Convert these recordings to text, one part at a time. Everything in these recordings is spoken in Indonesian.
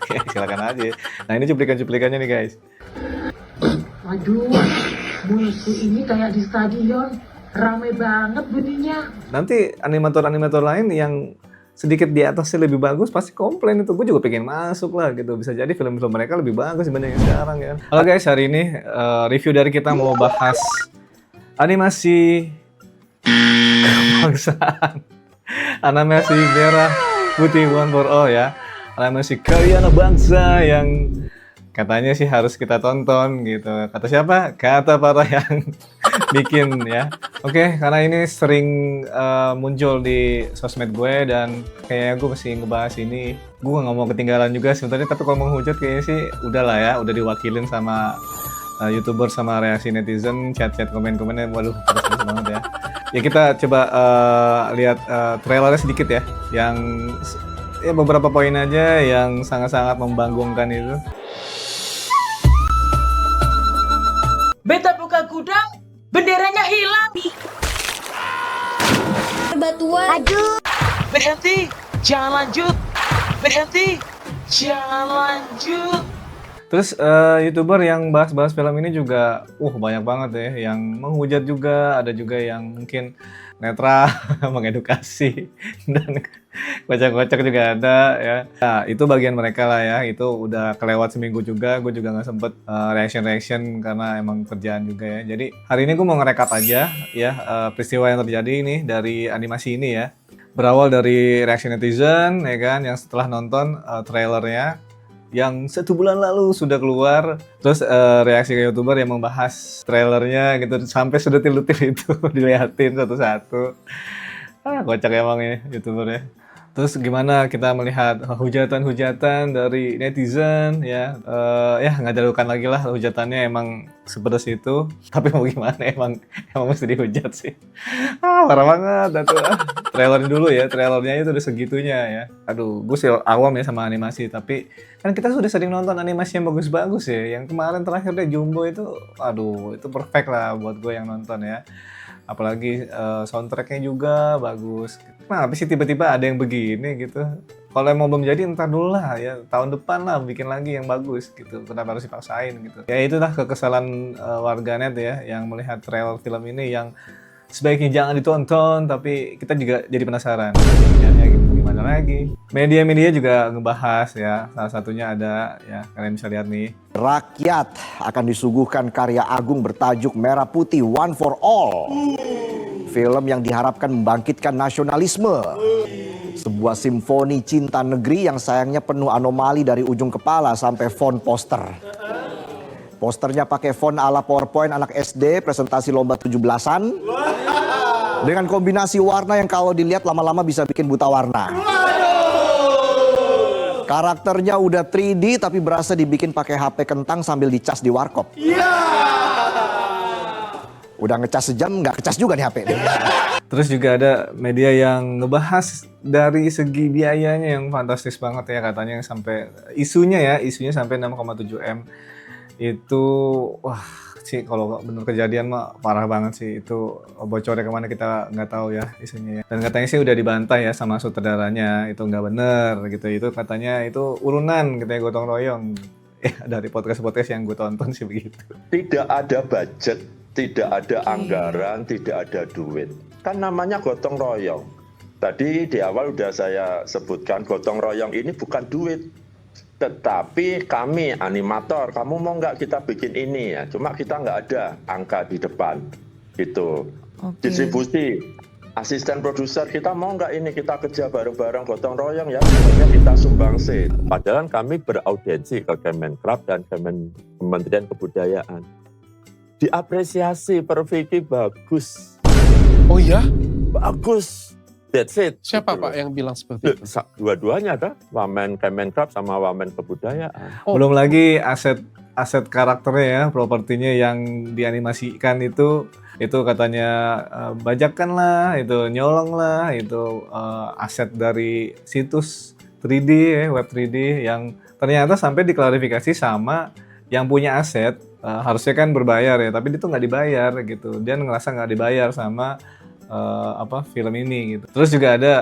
Ya, silakan aja. Nah ini cuplikan-cuplikannya nih guys. Aduh, mulutku ini kayak di stadion, ramai banget bunyinya. Nanti animator-animator lain yang sedikit di atasnya lebih bagus pasti komplain itu. Gue juga pengen masuk lah gitu. Bisa jadi film-film mereka lebih bagus dibanding yang sekarang ya. Halo guys, hari ini review dari kita mau bahas animasi kebangsaan. Animasi merah putih One for All ya. Animasi karya anak bangsa yang katanya sih harus kita tonton gitu. Kata siapa? Kata para yang bikin ya. Oke, karena ini sering muncul di sosmed gue dan kayaknya gue mesti ngebahas ini. Gue nggak mau ketinggalan juga sebenarnya, tapi kalau menghujat kayaknya sih udahlah ya, udah diwakilin sama YouTuber sama reaksi netizen, chat-chat komen-komennya, waduh pedas banget ya. Ya kita coba lihat trailernya sedikit ya, yang ya beberapa poin aja yang sangat-sangat membanggongkan itu. Beta buka gudang, benderanya hilang. Batuan. Aduh. Berhenti, jangan lanjut. Berhenti, jangan lanjut. Terus YouTuber yang bahas-bahas film ini juga banyak banget ya, yang menghujat juga, ada juga yang mungkin netral, mengedukasi, dan kocak-kocak juga ada ya. Nah, itu bagian mereka lah ya, itu udah kelewat seminggu juga, gue juga nggak sempet reaction karena emang kerjaan juga ya. Jadi hari ini gue mau ngerekap aja ya peristiwa yang terjadi ini dari animasi ini ya. Berawal dari reaction netizen ya kan, yang setelah nonton trailernya yang 1 bulan lalu sudah keluar, terus reaksi ke YouTuber yang membahas trailernya gitu sampai sedetil-detil itu dilihatin satu-satu. Kocak emang ya YouTuber ya. Terus gimana kita melihat hujatan-hujatan dari netizen ya, ya nggak dilakukan lagi lah hujatannya, emang sepedas itu. Tapi mau gimana, emang mesti dihujat sih. Parah banget tuh. Trailernya dulu ya, trailernya itu udah segitunya ya. Aduh, gue sih awam ya sama animasi, tapi kan kita sudah sering nonton animasi yang bagus-bagus ya. Yang kemarin terakhir deh Jumbo itu, aduh itu perfect lah buat gue yang nonton ya. Apalagi soundtracknya juga bagus. Nah, tapi sih tiba-tiba ada yang begini gitu. Kalau emang belum jadi entar dulu lah ya, tahun depan lah bikin lagi yang bagus gitu. Kenapa harus dipaksain gitu. Ya itulah kekesalan warganet ya yang melihat trailer film ini yang sebaiknya jangan ditonton, tapi kita juga jadi penasaran. Ya gimana lagi. Media-media juga ngebahas ya, salah satunya ada ya, kalian bisa lihat nih. Rakyat akan disuguhkan karya agung bertajuk Merah Putih One for All. Film yang diharapkan membangkitkan nasionalisme. Sebuah simfoni cinta negeri yang sayangnya penuh anomali dari ujung kepala sampai font poster. Posternya pakai font ala PowerPoint anak SD presentasi lomba 17-an. Dengan kombinasi warna yang kalau dilihat lama-lama bisa bikin buta warna. Karakternya udah 3D tapi berasa dibikin pakai HP kentang sambil dicas di warkop. Udah ngecas sejam nggak kecas juga nih HP. Terus juga ada media yang ngebahas dari segi biayanya yang fantastis banget ya, katanya sampai isunya sampai 6,7 M. Itu wah sih, kalau bener kejadian mah parah banget sih, itu bocornya kemana kita nggak tahu ya isunya ya. Dan katanya sih udah dibantah ya sama sutradaranya, itu nggak bener gitu, itu katanya itu urunan gitu ya, gotong royong ya, dari podcast yang gue tonton sih begitu. Tidak ada budget, tidak ada anggaran, tidak ada duit, kan namanya gotong royong. Tadi di awal udah saya sebutkan, gotong royong ini bukan duit, tetapi kami animator, kamu mau nggak kita bikin ini ya? Cuma kita nggak ada angka di depan, gitu. Distribusi, asisten produser kita mau nggak ini kita kerja bareng-bareng gotong royong ya? Pokoknya kita sumbangsi. Padahal kami beraudiensi ke Kemenkrab dan Kementerian Kebudayaan. Diapresiasi, per Vicky bagus. Oh ya? Bagus. That's it. Siapa gitu Pak yang bilang seperti itu? Dua-duanya ada, Wamen Kemenkrab sama Wamen Kebudayaan. Belum lagi aset karakternya ya, propertinya yang dianimasikan itu katanya bajakan lah, itu nyolong lah, itu aset dari situs 3D ya, web 3D yang ternyata sampai diklarifikasi sama yang punya aset. Harusnya kan berbayar ya, tapi dia tuh nggak dibayar gitu. Dia ngerasa nggak dibayar sama film ini gitu. Terus juga ada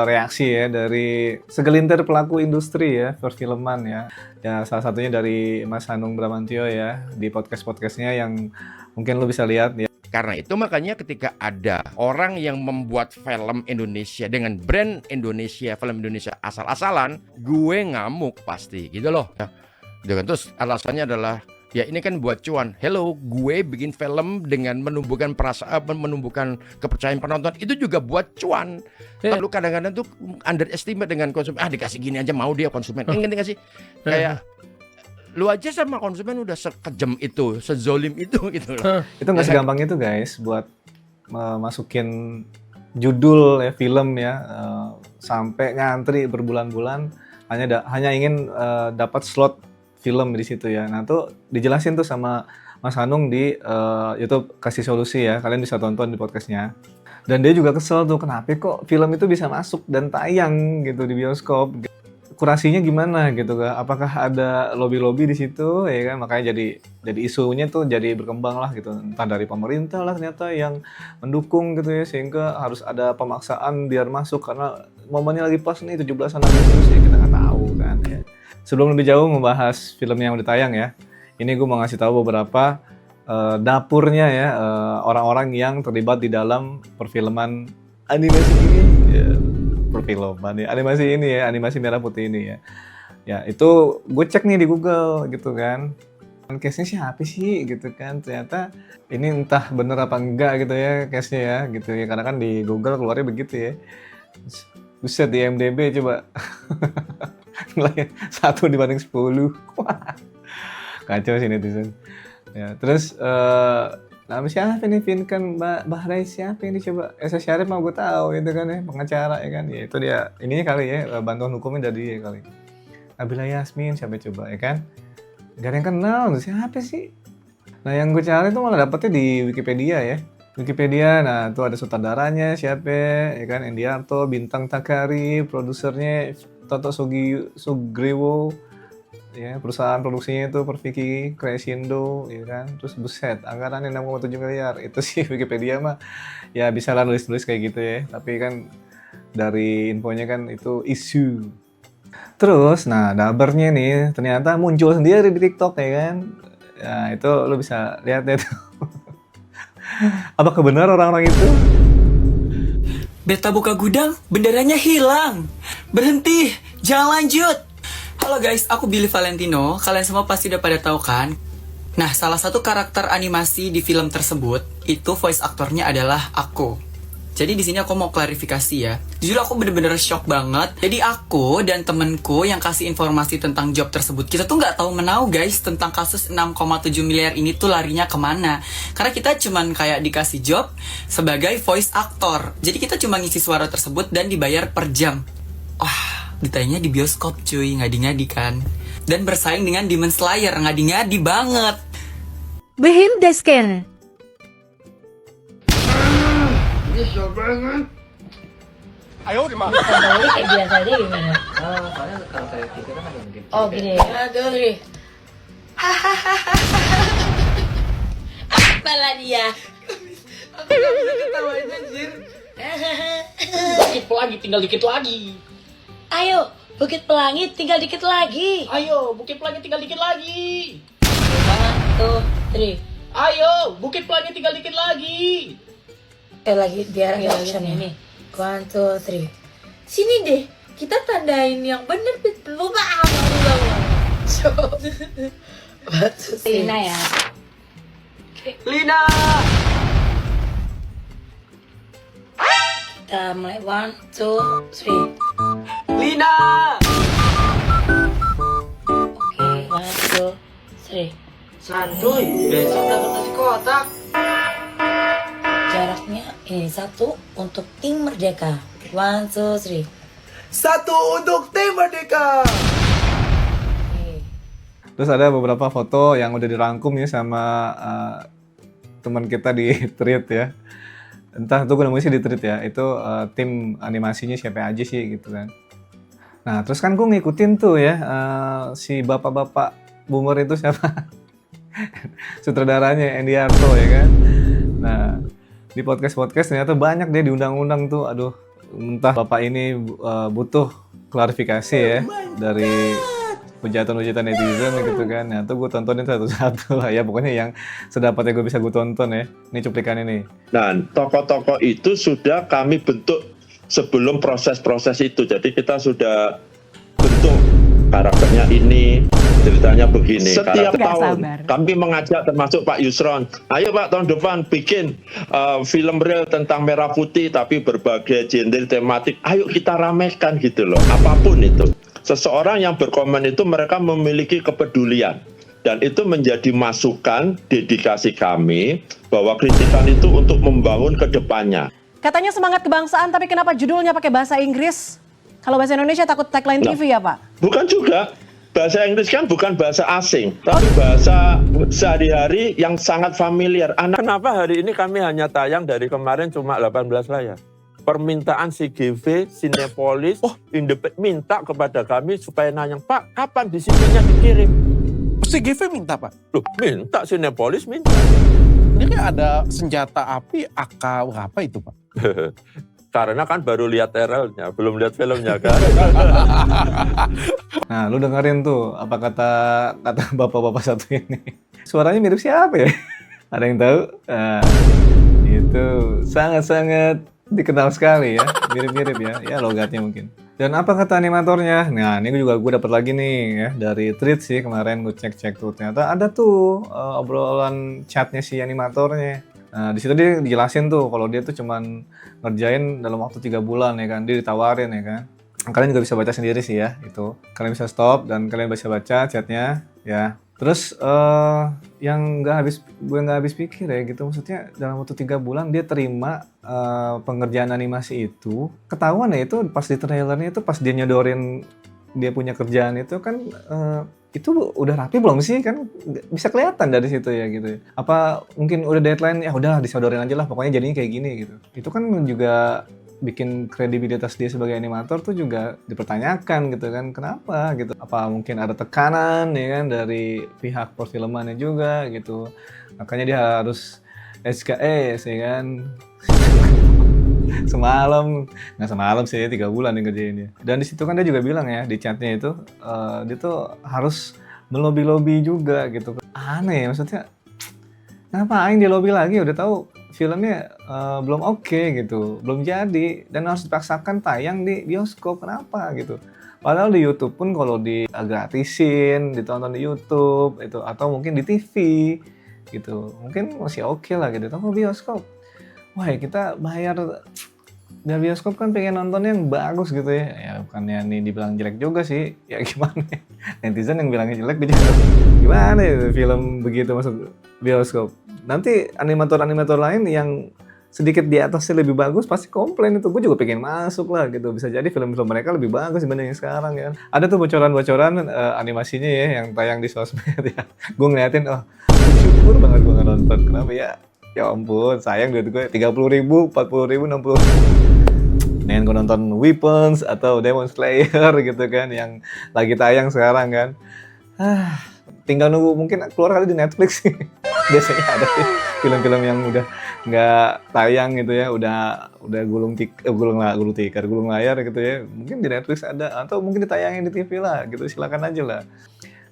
reaksi ya dari segelintir pelaku industri ya perfilman ya. Ya salah satunya dari Mas Hanung Bramantyo ya di podcast-podcastnya yang mungkin lo bisa lihat ya. Karena itu makanya ketika ada orang yang membuat film Indonesia dengan brand Indonesia, film Indonesia asal-asalan, gue ngamuk pasti gitu loh. Ya, gitu kan. Terus alasannya adalah ya ini kan buat cuan. Hello, gue bikin film dengan menumbuhkan menumbuhkan kepercayaan penonton, itu juga buat cuan. Lalu kadang-kadang tuh underestimate dengan konsumen. Dikasih gini aja mau dia konsumen. Ngerti gak sih? Kayak lu aja sama konsumen udah sekejam itu, sezolim itu gitu loh. Itu nggak segampang itu guys buat masukin judul ya film ya sampai ngantri berbulan-bulan hanya ingin dapat slot film di situ ya. Nah tuh dijelasin tuh sama Mas Hanung di YouTube Kasih Solusi ya. Kalian bisa tonton di podcastnya. Dan dia juga kesel tuh kenapa kok film itu bisa masuk dan tayang gitu di bioskop. Kurasinya gimana gitu kan? Apakah ada lobby-lobby di situ ya kan? Makanya jadi isunya tuh jadi berkembang lah gitu. Entah dari pemerintah lah ternyata yang mendukung gitu ya sehingga harus ada pemaksaan biar masuk karena momennya lagi pas nih 17-an Agustus ya kita nggak tahu kan ya. Sebelum lebih jauh membahas film yang udah tayang ya, ini gue mau ngasih tahu beberapa dapurnya ya orang-orang yang terlibat di dalam perfilman animasi ini. Ya, perfilman ya, animasi ini ya, animasi merah putih ini ya. Ya itu gue cek nih di Google gitu kan. Case-nya siapa sih gitu kan? Ternyata ini entah bener apa enggak gitu ya case-nya ya gitu ya. Karena kan di Google keluarnya begitu ya. Buset di IMDb coba. Nilainya 1 dibanding 10. Kacau sih netizen. Ya, terus nama siapa nih Vinkan Bahrai siapa ini coba Esa Syarif mah gue tahu itu kan ya pengacara ya kan ya itu dia ini kali ya bantuan hukumnya dari dia kali. Nabila Yasmin siapa coba ya kan gak ada yang kenal siapa sih. Nah yang gue cari tuh malah dapetnya di Wikipedia ya. Wikipedia, nah tuh ada sutradaranya siapa ya kan Endiarto, Bintang Takari, produsernya Toto Sugriwo, ya perusahaan produksinya itu Perfiki Crescendo, ya kan, terus buset anggarannya 6,7 miliar itu sih Wikipedia mah ya bisa lah nulis-nulis kayak gitu ya, tapi kan dari infonya kan itu isu. Terus, nah dabernya nih ternyata muncul sendiri di TikTok ya kan, ya itu lo bisa lihat deh tuh. Apakah benar orang-orang itu? Beta buka gudang, benderanya hilang. Berhenti, jangan lanjut. Halo guys, aku Billy Valentino. Kalian semua pasti udah pada tahu kan? Nah, salah satu karakter animasi di film tersebut itu voice aktornya adalah aku. Jadi di sini aku mau klarifikasi ya. Jujur aku bener-bener shock banget. Jadi aku dan temenku yang kasih informasi tentang job tersebut, kita tuh nggak tahu menau guys tentang kasus 6,7 miliar ini tuh larinya kemana. Karena kita cuman kayak dikasih job sebagai voice actor. Jadi kita cuma ngisi suara tersebut dan dibayar per jam. Wah, ditayangnya di bioskop cuy, ngadi-ngadi kan. Dan bersaing dengan Demon Slayer, ngadi-ngadi banget. Behim desken. Kayak biasa aja gimana? Oh gini. Aduh gini. Apalah dia. Aku gak bisa ketawain anjir. Bukit Pelangi tinggal dikit lagi. Ayo, Bukit Pelangi tinggal dikit lagi. Ayo, Bukit Pelangi tinggal dikit lagi. 1, 2, 3. Ayo, Bukit Pelangi tinggal dikit lagi. Lagi biar Iya, ada action ini. 1, 2, 3. Sini deh, kita tandain yang bener. Lina ya. Lina. Kita mulai 1, 2, 3. Lina. Oke, 1, 2, 3. Santuy, besok dapat nasi kotak. Jaraknya ini 1 untuk tim Merdeka. 1, 2, 3. 1 untuk tim Merdeka. Oke. Terus ada beberapa foto yang udah dirangkum ya sama teman kita di Tweet ya. Entah tuh gue nemuin sih di Tweet ya. Itu tim animasinya siapa aja sih gitu kan. Nah terus kan gue ngikutin tuh ya si bapak-bapak boomer itu siapa? Sutradaranya Endiarto ya kan. Nah di podcast ternyata banyak deh diundang-undang tuh. Aduh, entah bapak ini butuh klarifikasi ya dari hujatan-hujatan netizen gitu kan. Nah, tuh gue tontonin satu-satu lah ya. Pokoknya yang sedapatnya gue bisa gue tonton ya. Ini cuplikan ini. Nah, tokoh-tokoh itu sudah kami bentuk sebelum proses-proses itu. Jadi kita sudah bentuk karakternya ini, ceritanya begini. Setiap tahun kami mengajak termasuk Pak Yusron, ayo Pak tahun depan bikin film real tentang merah putih tapi berbagai genre tematik. Ayo kita ramekan gitu loh, apapun itu. Seseorang yang berkomen itu mereka memiliki kepedulian. Dan itu menjadi masukan dedikasi kami bahwa kritikan itu untuk membangun ke depannya. Katanya semangat kebangsaan, tapi kenapa judulnya pakai bahasa Inggris? Kalau bahasa Indonesia takut tagline TV ya Pak? Bukan juga. Bahasa Inggris kan bukan bahasa asing, tapi bahasa sehari-hari yang sangat familiar. Kenapa hari ini kami hanya tayang dari kemarin cuma 18 layar? Permintaan CGV, Cinepolis, minta kepada kami supaya nanya, Pak, kapan DCP-nya dikirim? CGV minta Pak? Loh, minta, Cinepolis minta. Ini kan ada senjata api AK berapa itu Pak? Karena kan baru lihat RL-nya, belum lihat filmnya kan. Nah, lu dengerin tuh apa kata bapak-bapak satu ini. Suaranya mirip siapa ya? Ada yang tahu? Itu sangat-sangat dikenal sekali ya, mirip-mirip ya logatnya mungkin. Dan apa kata animatornya? Nah, ini gue dapat lagi nih ya dari tweet sih kemarin gue cek tuh ternyata ada tuh obrolan chatnya si animatornya. Nah, di situ dia dijelasin tuh kalau dia tuh cuman ngerjain dalam waktu 3 bulan ya kan, dia ditawarin ya kan. Kalian juga bisa baca sendiri sih ya itu. Kalian bisa stop dan kalian bisa baca chatnya ya. Terus yang gue nggak habis pikir ya gitu, maksudnya dalam waktu 3 bulan dia terima pengerjaan animasi itu. Ketahuan ya itu pas di trailernya itu pas dia nyodorin dia punya kerjaan itu kan itu udah rapi belum sih kan bisa kelihatan dari situ ya gitu. Apa mungkin udah deadline ya udah disodorin aja lah pokoknya jadinya kayak gini gitu. Itu kan juga bikin kredibilitas dia sebagai animator tuh juga dipertanyakan gitu kan, kenapa gitu, apa mungkin ada tekanan ya kan dari pihak perfilmannya juga gitu, makanya dia harus SKS ya kan. nggak semalam sih 3 bulan yang kerjainnya. Dan di situ kan dia juga bilang ya di chatnya itu dia tuh harus melobi juga gitu. Aneh ya, maksudnya ngapain dia lobby lagi, udah tahu filmnya belum oke gitu, belum jadi dan harus dipaksakan tayang di bioskop, kenapa gitu. Padahal di YouTube pun kalau gratisin, ditonton di YouTube itu atau mungkin di TV gitu, mungkin masih oke lah gitu. Tapi bioskop, wah kita bayar di bioskop kan pengen nonton yang bagus gitu ya. Ya bukannya nih dibilang jelek juga sih, ya gimana ya? Netizen yang bilangnya jelek juga gimana ya film begitu masuk bioskop. Nanti animator-animator lain yang sedikit di atasnya lebih bagus pasti komplain itu. Gue juga pengen masuk lah gitu. Bisa jadi film-film mereka lebih bagus dibanding yang sekarang ya. Ada tuh bocoran-bocoran animasinya ya yang tayang di sosmed ya. Gue ngeliatin, oh bersyukur banget gue nggak nonton. Kenapa ya? Ya ampun, sayang duit gue 30.000, 40.000, 60.000. Dengan gue nonton Weapons atau Demon Slayer gitu kan yang lagi tayang sekarang kan. Tinggal nunggu mungkin keluar kali di Netflix sih. Biasanya ada sih film-film yang udah nggak tayang gitu ya, udah gulung layar gitu ya. Mungkin di Netflix ada atau mungkin ditayangin di TV lah gitu, silakan aja lah.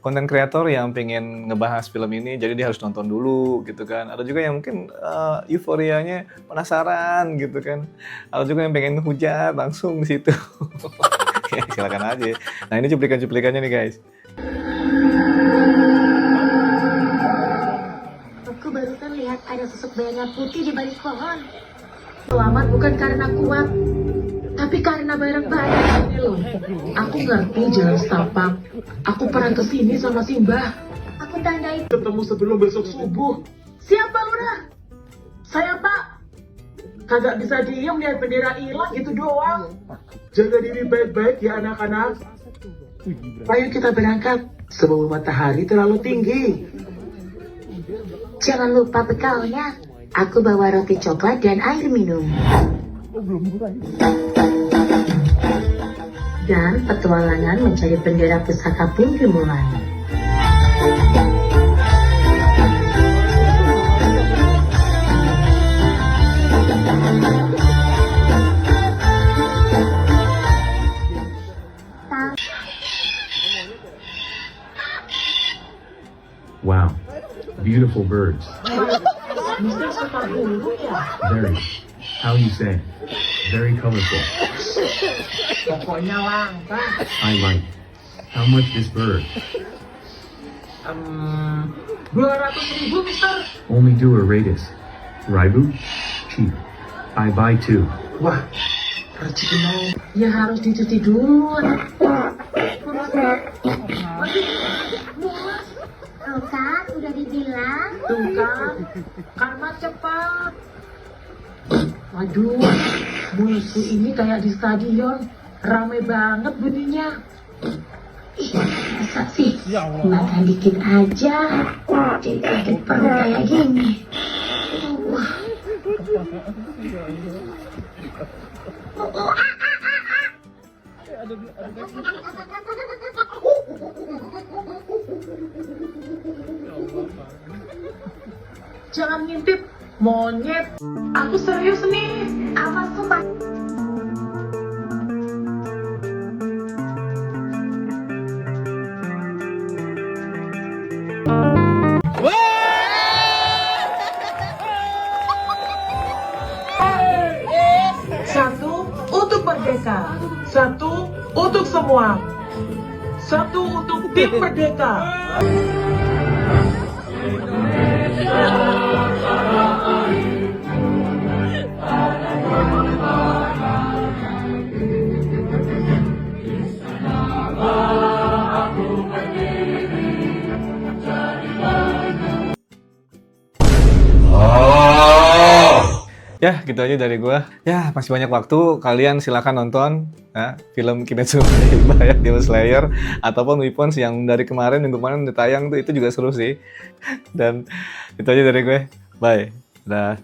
Konten kreator yang pengen ngebahas film ini jadi dia harus nonton dulu gitu kan. Ada juga yang mungkin euforianya penasaran gitu kan. Ada juga yang pengen hujat langsung di situ. Ya, silakan aja. Nah, ini cuplikan-cuplikannya nih guys. Aku barusan lihat ada sosok bayangan putih di balik pohon. Selamat bukan karena kuat, tapi karena bareng-bareng ini loh. Aku ngerti jalan setapak. Aku pernah kesini sama Simbah. Aku tandai ketemu sebelum besok subuh. Siapa Laura? Saya Pak. Kagak bisa diem lihat bendera hilang gitu doang. Jaga diri baik-baik ya anak-anak. Ayo kita berangkat sebelum matahari terlalu tinggi. Jangan lupa bekalnya. Aku bawa roti coklat dan air minum. Dan petualangan mencari bendera pusaka pun dimulai. Wow. Beautiful birds. Mister suka burung ya? Very. How you say? Very colorful. Pokoknya langka. I like. How much this bird? 200.000 Mister. Only do a ratus. Raibu? Cheap. I buy two. Wah, rezeki mau. Ya harus dicuci dulu. Tuh kan, udah dibilang. Tuh kan cepat. Waduh, mulutku ini kayak di stadion. Rame banget bunyinya. Ih, masa sih? Makan dikit aja. Jadi sakit perut kayak gini. Jangan ngintip, monyet. Aku serius nih. Awas tuh, Pak. Satu untuk Merdeka. Satu untuk semua. Satu untuk tim Merdeka. Ya, gitu aja dari gua. Ya, masih banyak waktu. Kalian silakan nonton ya, film Kimetsu no Yaiba ya, Demon Slayer ataupun Weapons yang dari kemarin, minggu kemarin udah tayang tuh, itu juga seru sih. Dan itu aja dari gue. Bye. Dah.